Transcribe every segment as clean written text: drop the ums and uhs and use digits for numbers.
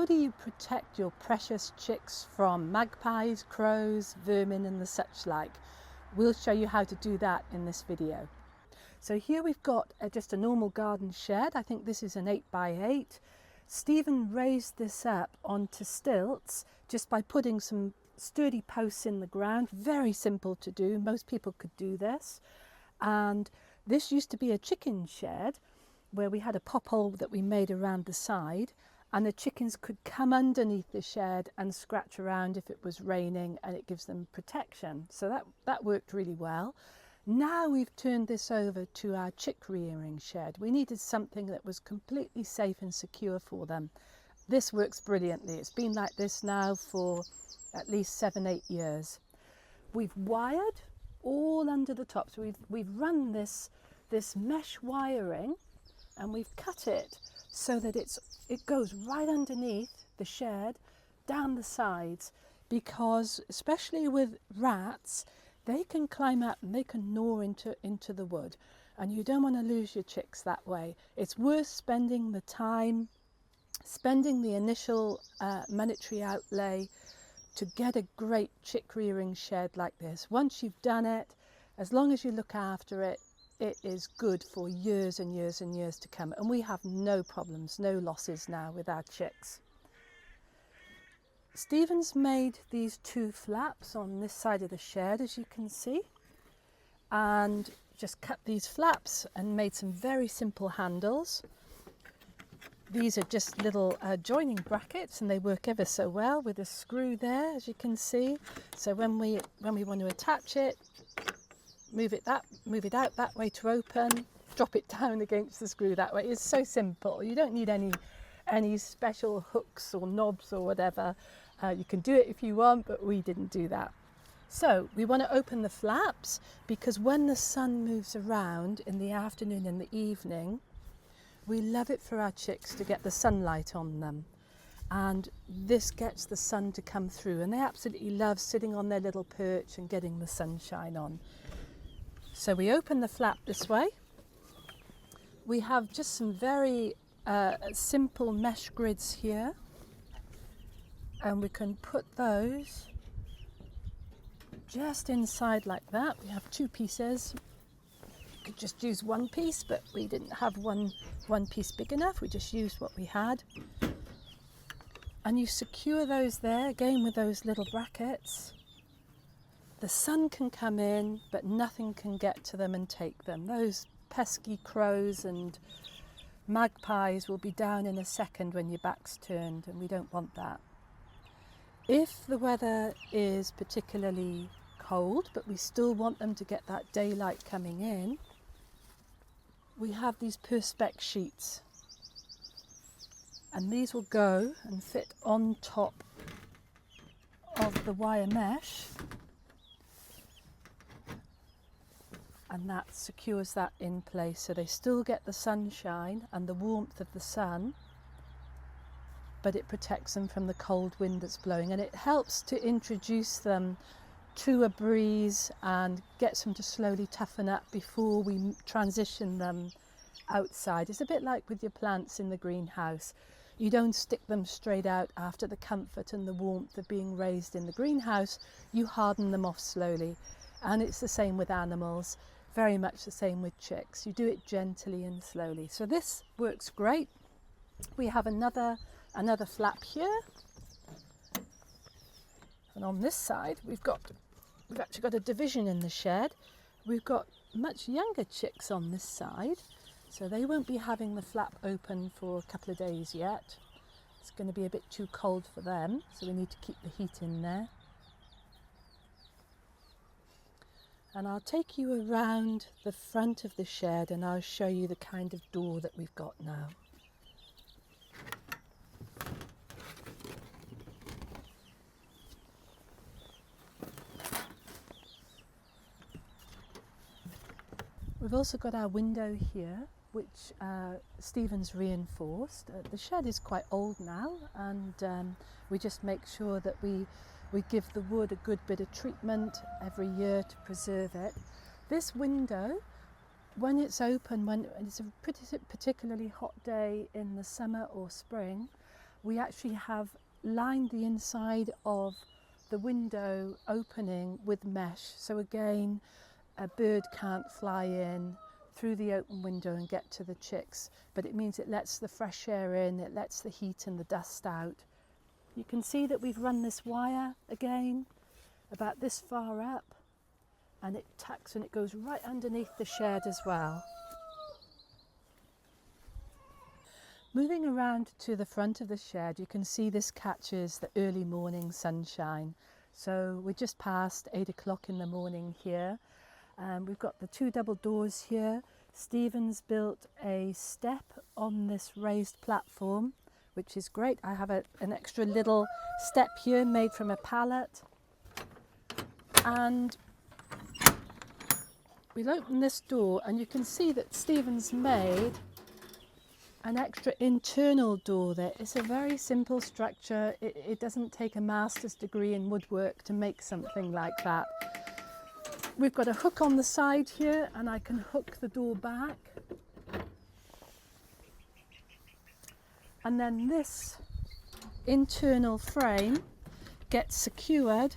how do you protect your precious chicks from magpies, crows, vermin and the such like? We'll show you how to do that in this video. So here we've got just a normal garden shed. I think this is an 8x8. Stephen raised this up onto stilts just by putting some sturdy posts in the ground. Very simple to do. Most people could do this. And this used to be a chicken shed where we had a pop hole that we made around the side, and the chickens could come underneath the shed and scratch around if it was raining, and it gives them protection. So that worked really well. Now we've turned this over to our chick rearing shed. We needed something that was completely safe and secure for them. This works brilliantly. It's been like this now for at least 7-8 years. We've wired all under the top. So we've run this mesh wiring, and we've cut it so that it goes right underneath the shed, down the sides, because especially with rats, they can climb up and they can gnaw into the wood, and you don't want to lose your chicks that way. It's worth spending the time, spending the initial monetary outlay to get a great chick rearing shed like this. Once you've done it, as long as you look after it, it is good for years and years and years to come. And we have no problems, no losses now with our chicks. Stephen's made these 2 flaps on this side of the shed, as you can see, and just cut these flaps and made some very simple handles. These are just little joining brackets, and they work ever so well with a screw there, as you can see. So when we want to attach it, move it out that way to open, drop it down against the screw that way. It's so simple. You don't need any special hooks or knobs or whatever. You can do it if you want, but we didn't do that. So we want to open the flaps because when the sun moves around in the afternoon and the evening, we love it for our chicks to get the sunlight on them. And this gets the sun to come through, and they absolutely love sitting on their little perch and getting the sunshine on. So we open the flap this way. We have just some very simple mesh grids here, and we can put those just inside like that. We have 2 pieces. You could just use 1 piece, but we didn't have one piece big enough. We just used what we had. And you secure those there again with those little brackets. The sun can come in, but nothing can get to them and take them. Those pesky crows and magpies will be down in a second when your back's turned, and we don't want that. If the weather is particularly cold, but we still want them to get that daylight coming in, we have these perspex sheets. And these will go and fit on top of the wire mesh. And that secures that in place, so they still get the sunshine and the warmth of the sun, but it protects them from the cold wind that's blowing, and it helps to introduce them to a breeze and gets them to slowly toughen up before we transition them outside. It's a bit like with your plants in the greenhouse. You don't stick them straight out after the comfort and the warmth of being raised in the greenhouse. You harden them off slowly, and it's the same with animals. Very much the same with chicks. You do it gently and slowly. So this works great. We have another flap here, and on this side we've actually got a division in the shed. We've got much younger chicks on this side, so they won't be having the flap open for a couple of days yet. It's going to be a bit too cold for them, so we need to keep the heat in there. And I'll take you around the front of the shed and I'll show you the kind of door that we've got now. We've also got our window here, which Stephen's reinforced. The shed is quite old now, and we just make sure that we give the wood a good bit of treatment every year to preserve it. This window, when it's open, when it's a particularly hot day in the summer or spring, we actually have lined the inside of the window opening with mesh. So again, a bird can't fly in through the open window and get to the chicks, but it means it lets the fresh air in, it lets the heat and the dust out. You can see that we've run this wire again about this far up, and it tucks and it goes right underneath the shed as well. Moving around to the front of the shed, you can see this catches the early morning sunshine. So we're just past 8 o'clock in the morning here. We've got the 2 double doors here. Stephen's built a step on this raised platform, which is great. I have an extra little step here made from a pallet. And we'll open this door and you can see that Stephen's made an extra internal door there. It's a very simple structure. It doesn't take a master's degree in woodwork to make something like that. We've got a hook on the side here and I can hook the door back. And then this internal frame gets secured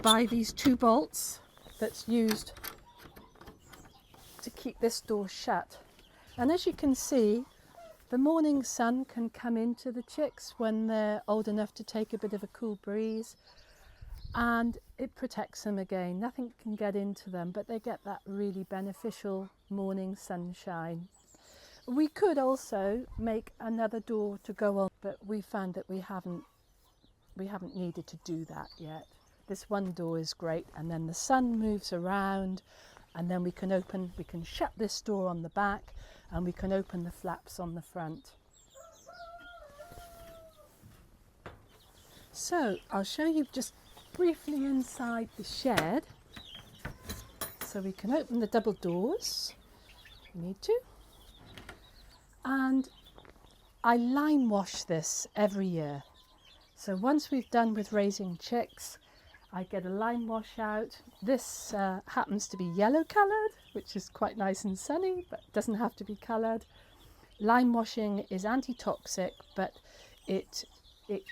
by these 2 bolts that's used to keep this door shut. And as you can see, the morning sun can come into the chicks when they're old enough to take a bit of a cool breeze, and it protects them again. Nothing can get into them, but they get that really beneficial morning sunshine. We could also make another door to go on, but we found that we haven't needed to do that yet. This one door is great, and then the sun moves around, and then we can shut this door on the back, and we can open the flaps on the front. So I'll show you just briefly inside the shed. So we can open the double doors, if you need to. And I lime wash this every year. So once we've done with raising chicks, I get a lime wash out. This happens to be yellow coloured, which is quite nice and sunny, but doesn't have to be coloured. Lime washing is anti-toxic, but it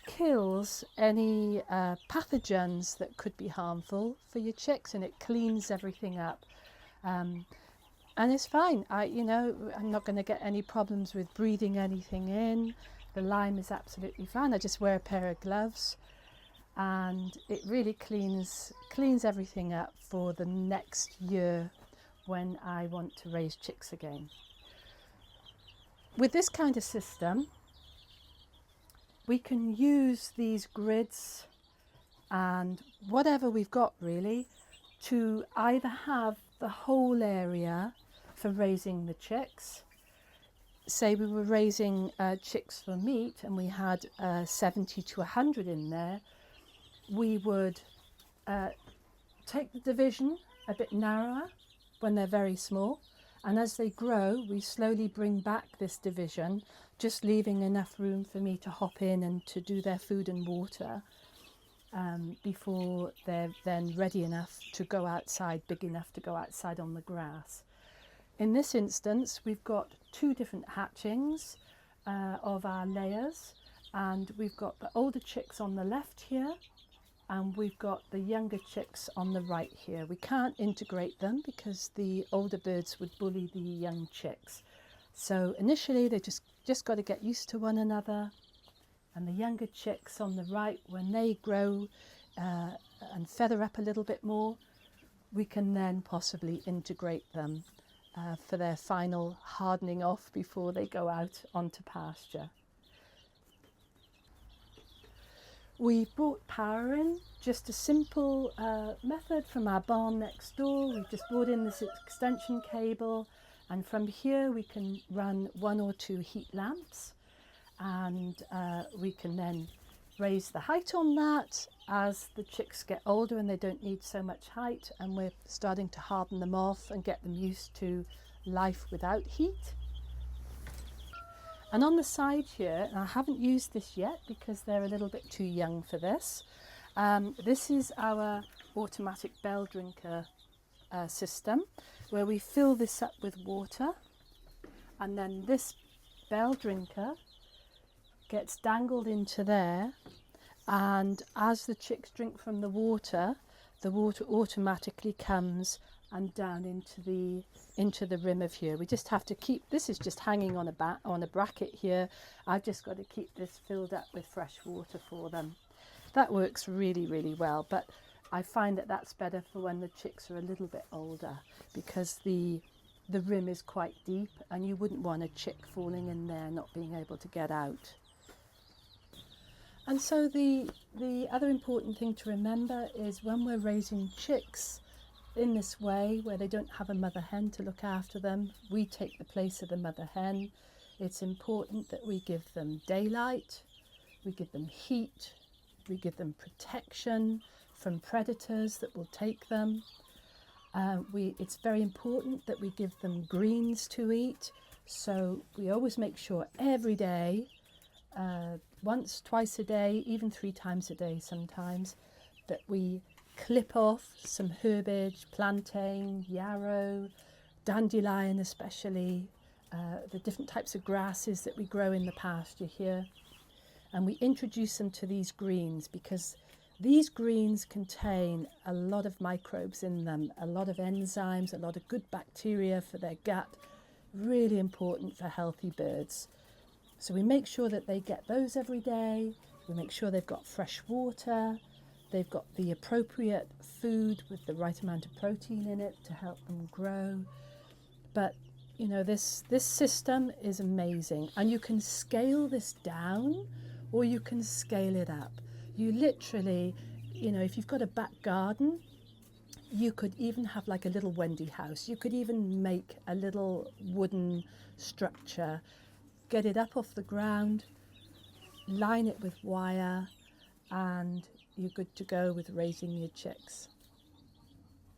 kills any pathogens that could be harmful for your chicks, and it cleans everything up. And it's fine. I'm not going to get any problems with breathing anything in. The lime is absolutely fine. I just wear a pair of gloves, and it really cleans everything up for the next year when I want to raise chicks again. With this kind of system, we can use these grids and whatever we've got really to either have the whole area for raising the chicks. Say we were raising chicks for meat and we had 70 to 100 in there, we would take the division a bit narrower when they're very small, and as they grow we slowly bring back this division, just leaving enough room for me to hop in and to do their food and water before they're then ready enough to go outside, big enough to go outside on the grass. In this instance we've got 2 different hatchings of our layers, and we've got the older chicks on the left here and we've got the younger chicks on the right here. We can't integrate them because the older birds would bully the young chicks. So initially they just got to get used to one another, and the younger chicks on the right, when they grow and feather up a little bit more, we can then possibly integrate them for their final hardening off before they go out onto pasture. We brought power in, just a simple method from our barn next door. We've just brought in this extension cable, and from here we can run 1 or 2 heat lamps, and we can then raise the height on that as the chicks get older and they don't need so much height, and we're starting to harden them off and get them used to life without heat. And on the side here, and I haven't used this yet because they're a little bit too young for this, this is our automatic bell drinker system, where we fill this up with water, and then this bell drinker gets dangled into there, and as the chicks drink from the water automatically comes and down into the rim of here. We just have to keep, this is just hanging on a bracket here. I've just got to keep this filled up with fresh water for them. That works really, really well, but I find that that's better for when the chicks are a little bit older, because the rim is quite deep and you wouldn't want a chick falling in there not being able to get out. And so the other important thing to remember is when we're raising chicks in this way, where they don't have a mother hen to look after them, we take the place of the mother hen. It's important that we give them daylight, we give them heat, we give them protection from predators that will take them. It's very important that we give them greens to eat, so we always make sure every day, once, twice a day, even 3 times a day sometimes, that we clip off some herbage, plantain, yarrow, dandelion especially, the different types of grasses that we grow in the pasture here, and we introduce them to these greens, because these greens contain a lot of microbes in them, a lot of enzymes, a lot of good bacteria for their gut, really important for healthy birds. So we make sure that they get those every day, we make sure they've got fresh water, they've got the appropriate food with the right amount of protein in it to help them grow. But you know, this system is amazing, and you can scale this down or you can scale it up. You literally, you know, if you've got a back garden, you could even have like a little Wendy house. You could even make a little wooden structure, get it up off the ground, line it with wire, and you're good to go with raising your chicks.